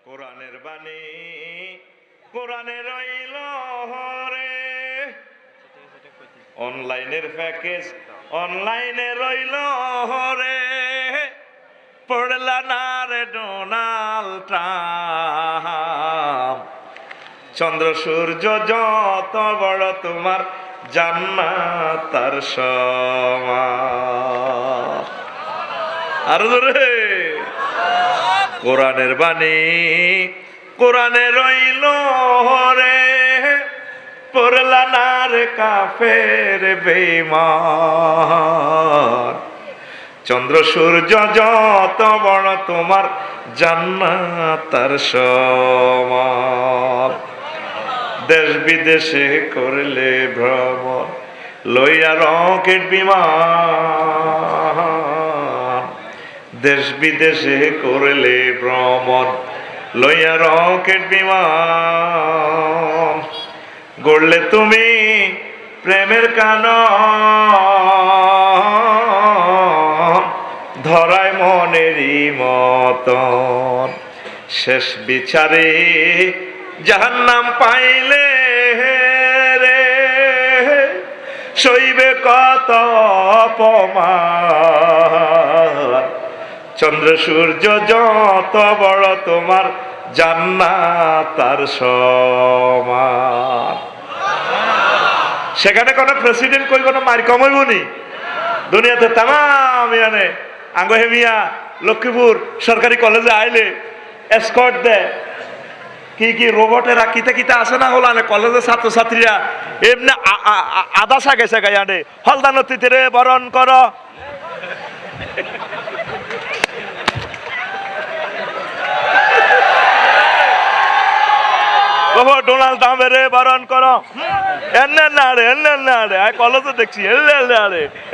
কোরআনের বাণী কোরআনে রইল হরে, অনলাইনের প্যাকেজ অনলাইনে রইল হরে, পড়লা না রে ডোনাল্ড ট্রাম্প। চন্দ্র সূর্য যত বড় তোমার জান্নাত তার সমান। আর ধরে কোরআনের বাণী কোরআনে রইল হরে, পড়লা না রে কাফের বেঈমান। চন্দ্র সূর্য যত বড় তোমার জান্নাত তার সমান। দেশ বিদেশে করলে ভ্রমণ লইয়া রকেট বিমান, দেশ বিদেশে করলে ভ্রমণ লইয়া রকেট বিমান। গড়লে তুমি প্রেমের কানন, ধরায় মনেরই মতন। শেষ বিচারে জাহান্নাম পাইলে রে, সইবে কত অপমান। চন্দ্র সূর্য যত বড় তোমার জান্নাত তার সমান। সেখানে কোন প্রেসিডেন্ট কই কোন মার কমাইব নি? দুনিয়াতে তামাম ইয়ানে আঙ্গহে মিয়া লক্ষ্মীপুর সরকারি কলেজে আইলে এসকর্ট দেয়, কি কি রোবটেরা কিতা কিতা আছে না হলানে কলেজের ছাত্রছাত্রীরা এমনি আদা সাগে সাগাই আনে, হলদা নদীতে রে বরণ কর, ডোনাল্ড ট্রাম্পের বরণ করো, কলেজে দেখছি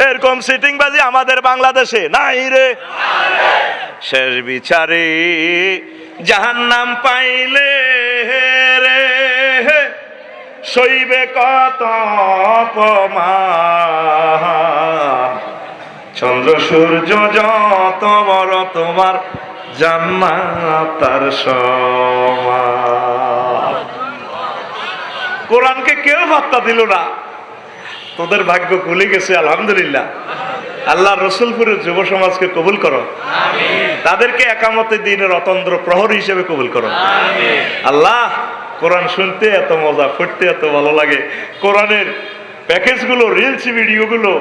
এরকম সিটিং বাজি আমাদের বাংলাদেশে নাই রে। শেষ বিচারে জাহান্নাম পাইলে রে, সইবে কত অপমান। চন্দ্র সূর্য যত বড় তোমার জান্নাত তার সমান। কোরআনকে কেউ বার্তা দিল না, তোদের ভাগ্য খুলে গেছে আলহামদুলিল্লাহ। আল্লাহ রসুলপুরের যুব সমাজকে কবুল করো, তাদেরকে একামতে দিনের অতন্দ্র প্রহরী হিসেবে কবুল করো আল্লাহ। কোরআন শুনতে এত মজা, পড়তে এত ভালো লাগে, কোরআনের প্যাকেজগুলো, রিলস ভিডিওগুলো,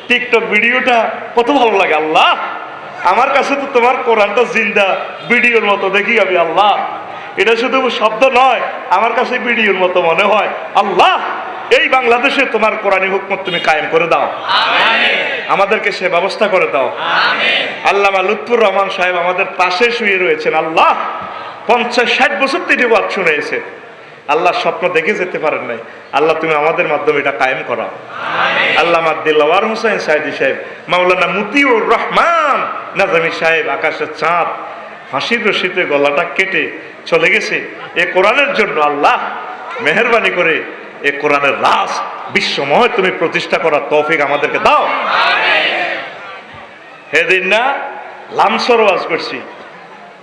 টিকটক ভিডিওটা কত ভালো লাগে আল্লাহ। আমার কাছে তো তোমার কোরআনটা জিন্দা ভিডিওর মতো দেখি আমি আল্লাহ। এটা শুধু শব্দ নয়, আমার কাছে ভিডিওর মতো মনে হয় আল্লাহ। এই বাংলাদেশে তোমার কোরআনী হুকমত তুমি কায়েম করে দাও, আমাদেরকে সে ব্যবস্থা করে দাও। আল্লামা লুৎফুর রহমান সাহেব আমাদের পাশে শুয়ে রয়েছেন আল্লাহ, 50-60 বছর তিনি ওয়াজ শুনেছে আল্লাহ, স্বপ্ন দেখে যেতে পারেন নাই আল্লাহ, তুমি আমাদের মাধ্যমে এটা কায়েম করা। আল্লামা দিলওয়ার হোসেন সাইদি সাহেব, মাওলানা মতিউর রহমান নাজামি সাহেব, আকাশের চাঁদ, ফাঁসির রশিতে গলাটা কেটে চলে গেছে এ কোরআনের জন্য আল্লাহ। মেহেরবানি করে এ কোরআনের রাস বিশ্বময় তুমি প্রতিষ্ঠা করার তৌফিক আমাদেরকে দাও। সেদিন না লামসর ওয়াজ করছি,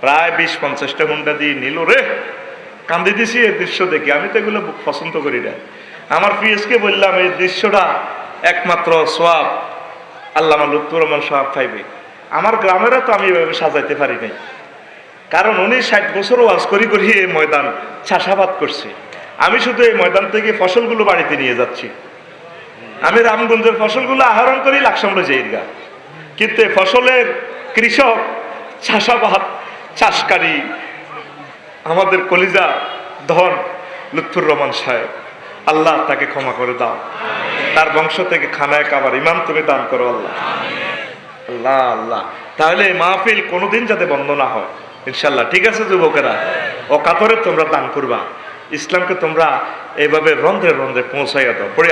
প্রায় 20-50টা হুন্ডা দিয়ে নিল রে, কান্দি দিছি এই দৃশ্য দেখে। আমি তো এগুলো পছন্দ করি না। আমার পিএসকে বললাম এই দৃশ্যটা একমাত্র সোয়াব আল্লামা লুৎফুর রহমান সাহেব পাইবে, আমার গ্রামেরও তো আমি এভাবে সাজাইতে পারি নাই। কারণ উনি 60 বছর ওয়াজ করি করি এই ময়দান চাষাবাদ করছে। আমি শুধু এই ময়দান থেকে ফসলগুলো বাড়িতে নিয়ে যাচ্ছি। আমি রামগঞ্জের ফসলগুলো আহরণ করি লাকসামরা জায়গা, কিন্তু এই ফসলের কৃষক, চাষাবাদ, চাষকারী, আমাদের কলিজা ধন লুৎফুর রহমান সাহেব, আল্লাহ তাকে ক্ষমা করে দাও, তার বংশ থেকে খানায় কাবার ইমাম তুমি দান করো আল্লাহ। আল্লাহ আল্লাহ, তাহলে এই মাহফিল কোনোদিন যাতে বন্ধ না হয় ইনশাল্লাহ। ঠিক আছে যুবকেরা, ও কাতরে তোমরা দান করবা, ইসলামকে তোমরা এইভাবে রন্ধ্রে রন্ধ্রে পৌঁছাইয়া দাও। পড়ে